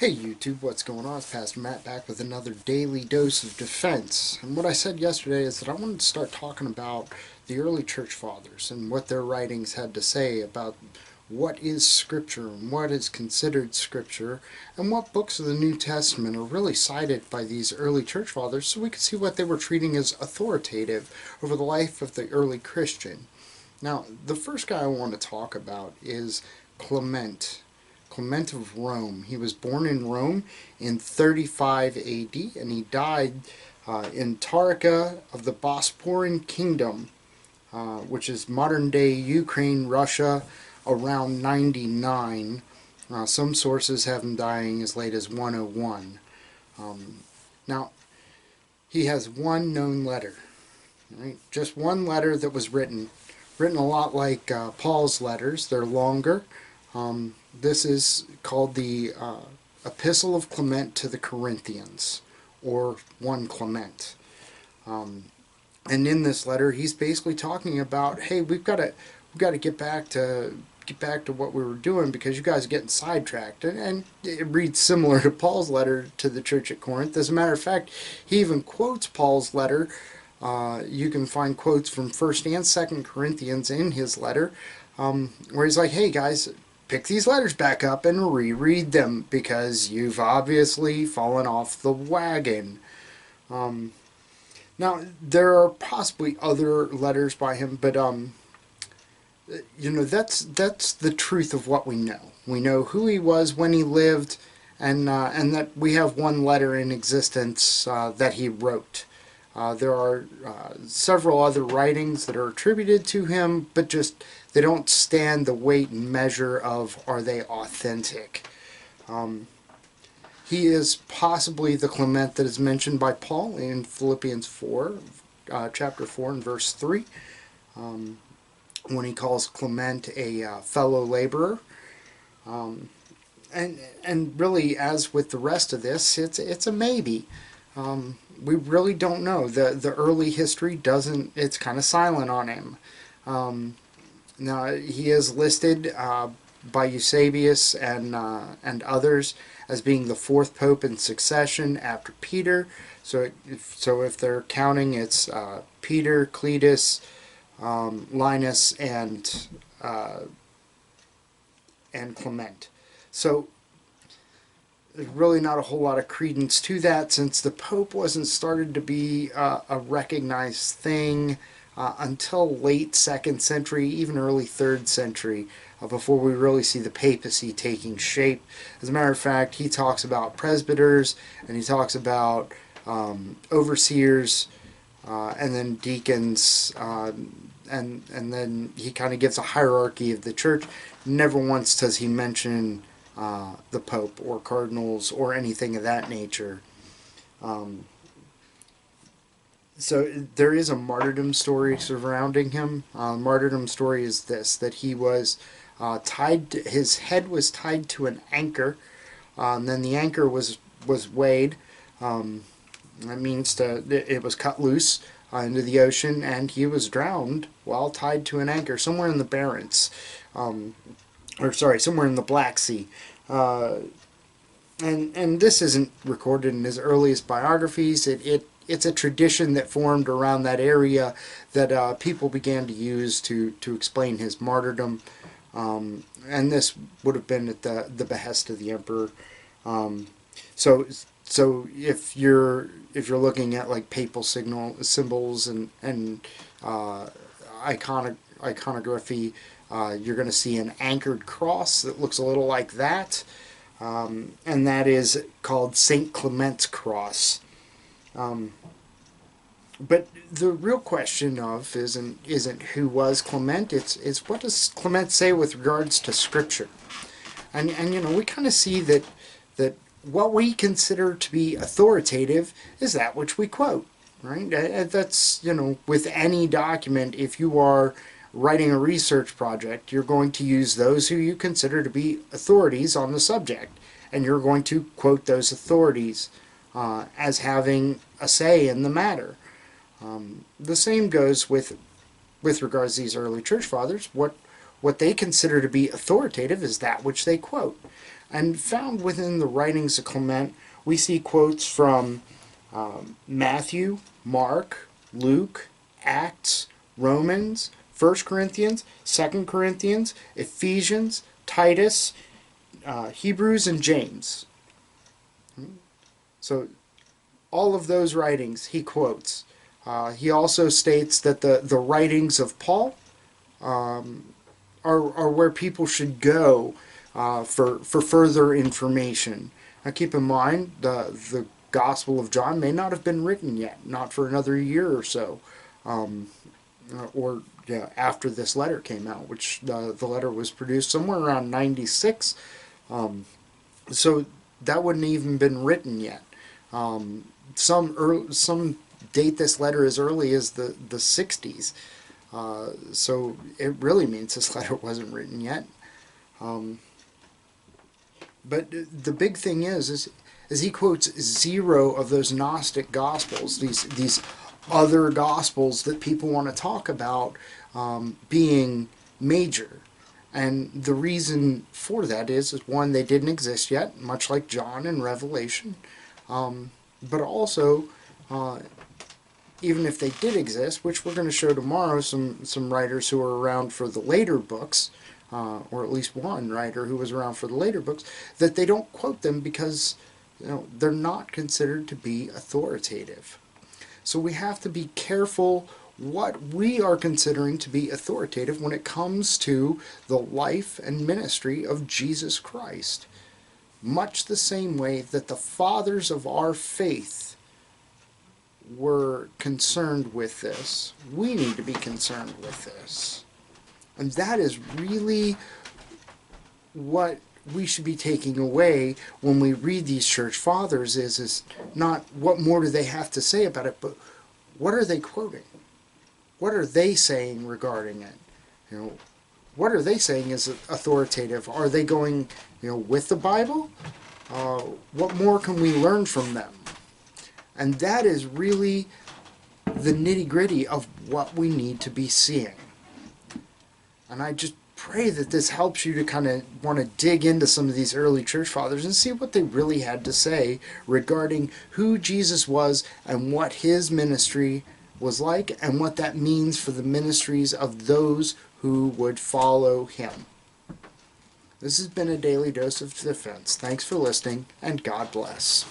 Hey YouTube, what's going on? It's Pastor Matt back with another daily dose of defense. And what I said yesterday is that I wanted to start talking about the early church fathers and what their writings had to say about what is Scripture and what is considered Scripture and what books of the New Testament are really cited by these early church fathers so we could see what they were treating as authoritative over the life of the early Christian. Now, the first guy I want to talk about is Clement. Clement of Rome. He was born in Rome in 35 AD and he died in Tarica of the Bosporan Kingdom, which is modern day Ukraine, Russia, around 99. Some sources have him dying as late as 101. Now, he has one known letter, right? Just one letter that was written a lot like Paul's letters. They're longer. This is called the Epistle of Clement to the Corinthians, or 1 Clement. And in this letter, he's basically talking about, hey, we've got to get back to what we were doing because you guys are getting sidetracked. And it reads similar to Paul's letter to the church at Corinth. As a matter of fact, he even quotes Paul's letter. You can find quotes from 1st and 2nd Corinthians in his letter, where he's like, hey guys, pick these letters back up and reread them because you've obviously fallen off the wagon. Now, there are possibly other letters by him, but that's the truth of what we know. We know who he was when he lived, and that we have one letter in existence that he wrote. There are several other writings that are attributed to him, but just they don't stand the weight and measure of are they authentic. He is possibly the Clement that is mentioned by Paul in Philippians 4, chapter 4 and verse 3, when he calls Clement a fellow laborer. And really, as with the rest of this, it's a maybe. We really don't know. The early history doesn't. It's kind of silent on him. Now he is listed by Eusebius and others as being the 4th pope in succession after Peter. So if they're counting, it's Peter, Cletus, Linus, and Clement. So there's really not a whole lot of credence to that since the Pope wasn't started to be a recognized thing until late 2nd century, even early 3rd century, before we really see the papacy taking shape. As a matter of fact, he talks about presbyters and he talks about overseers and then deacons, and then he kind of gives a hierarchy of the church. Never once does he mention the Pope or cardinals or anything of that nature. So there is a martyrdom story surrounding him. Martyrdom story is this: that he was his head was tied to an anchor, and then the anchor was weighed. That means it was cut loose into the ocean, and he was drowned while tied to an anchor somewhere in the Barents, somewhere in the Black Sea. And this isn't recorded in his earliest biographies. It's a tradition that formed around that area that people began to use to explain his martyrdom. And this would have been at the behest of the emperor. So if you're looking at like papal symbols and iconography, you're going to see an anchored cross that looks a little like that, and that is called Saint Clement's cross. But the real question of isn't who was Clement. It's what does Clement say with regards to Scripture, and we kind of see that what we consider to be authoritative is that which we quote, right? That's with any document. If you are writing a research project, you're going to use those who you consider to be authorities on the subject, and you're going to quote those authorities as having a say in the matter. The same goes with regards to these early church fathers. What they consider to be authoritative is that which they quote. And found within the writings of Clement, we see quotes from Matthew, Mark, Luke, Acts, Romans, 1 Corinthians, 2 Corinthians, Ephesians, Titus, Hebrews, and James. So all of those writings he quotes. He also states that the writings of Paul are where people should go for further information. Now keep in mind, the Gospel of John may not have been written yet, not for another year or so, or yeah, after this letter came out, which the letter was produced somewhere around 96. So that wouldn't even been written yet. Some date this letter as early as the 60s. So it really means this letter wasn't written yet. But the big thing is he quotes zero of those Gnostic Gospels, these other Gospels that people want to talk about being major. And the reason for that is one, they didn't exist yet, much like John and Revelation. But also, even if they did exist, which we're going to show tomorrow, some writers who are around for the later books, or at least one writer who was around for the later books, that they don't quote them because they're not considered to be authoritative. So we have to be careful what we are considering to be authoritative when it comes to the life and ministry of Jesus Christ. Much the same way that the fathers of our faith were concerned with this, we need to be concerned with this. And that is really what we should be taking away when we read these church fathers is not what more do they have to say about it, but what are they quoting? What are they saying regarding it? What are they saying is authoritative? Are they going, with the Bible? What more can we learn from them? And that is really the nitty-gritty of what we need to be seeing. And I just pray that this helps you to kind of want to dig into some of these early church fathers and see what they really had to say regarding who Jesus was and what his ministry was like and what that means for the ministries of those who would follow him. This has been a Daily Dose of Defense. Thanks for listening, and God bless.